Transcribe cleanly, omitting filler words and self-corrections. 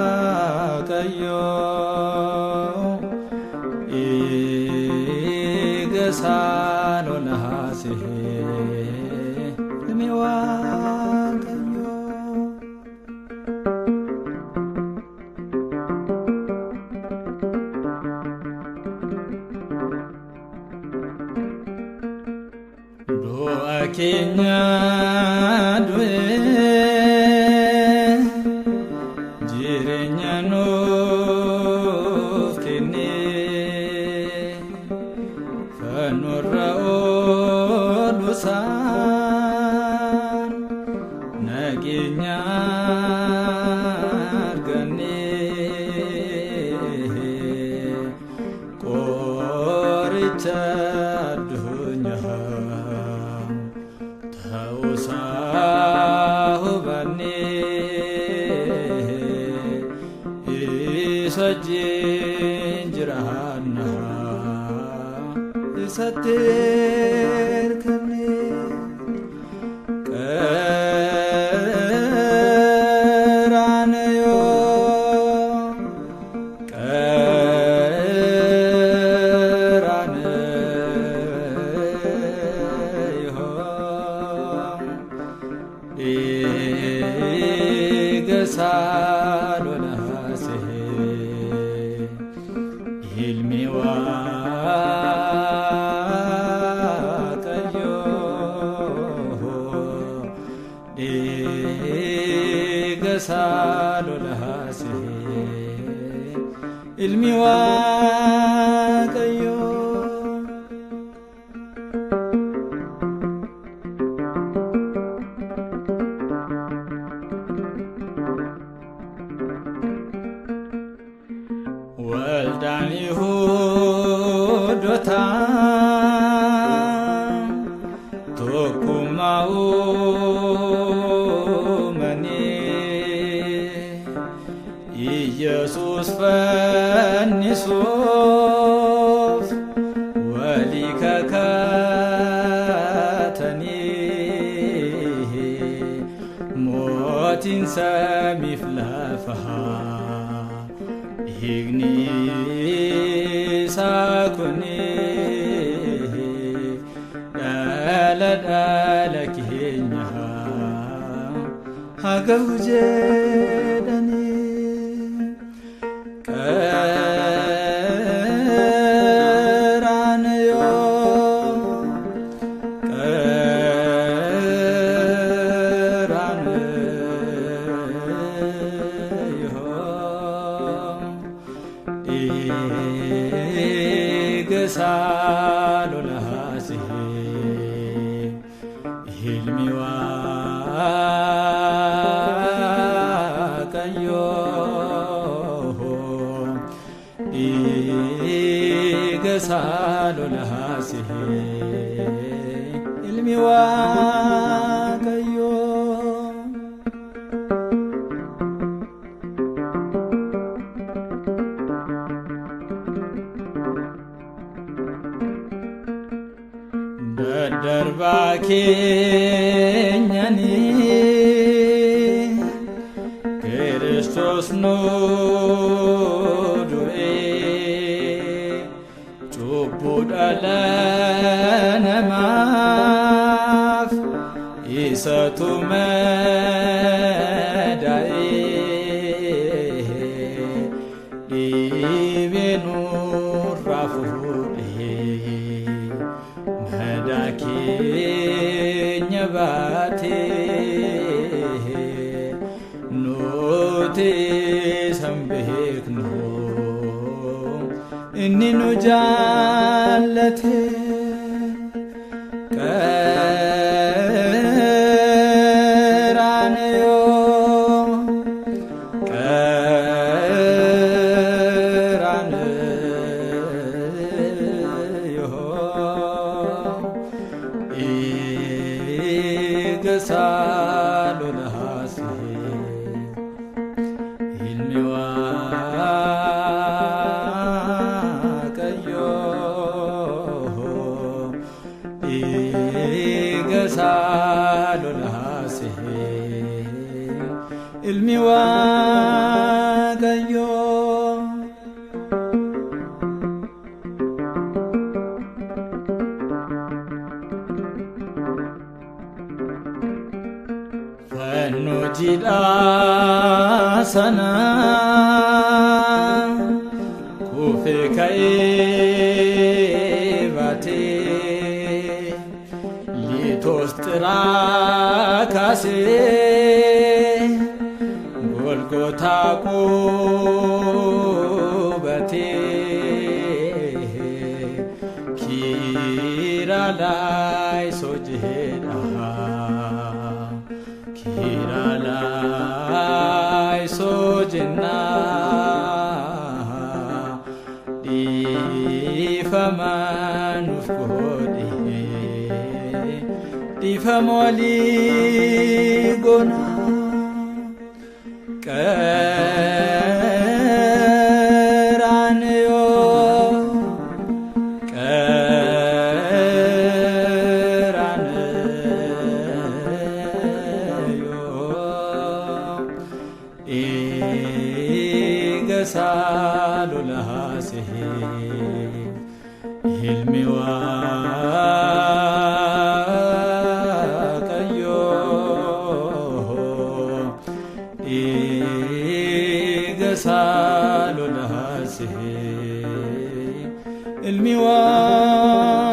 ilmiwaqayyo igasalo nahasihe ilmiwaqayyo doa kenya jirenya nuuf kenne fanurra oolusan nageenya arganne qoricha addunyaa ta'uusaa hubanne sajjeen jiraanna isatteer kanne qaraanayo igasalo nahasihe ilmiwaqayyo igasalo nahasihe ilmiwaqayyo ወልዳን ይሁዶታ ቶኩማው መኔ ኢየሱስ ፈኒሶፍ ወሊከከተኒ ሞቲን ሰሚፍለፈሃ higni sakuni dala dala kenya hagawje dani qaranayo igasalo nahasihe ilmiwaqayyo igasalo nahasihe ilmiwaqayyo darba kenyani Kristus nu du'e cubbuu dhala namaaf isatu madaa'e dhibee nurraa fuudhee madaa keenya baatee nuti san beeknu inni nu jaallate igasalo nahasihe ilmiwaqayyo igasalo nahasihe ilmi Waaqayyo fanno jidha sana kufe ka'ee baatee liitos xiraa kaasee Golgotaa qubatee kiiraalaayiso jedha kiiraalaayiso jenna dhiifama nuuf godhe dhiifama walii goona Qaraaniyo eegasa lolaasee ilmi Waaqayyo eegasa lolaasee ilmi Waaqayyo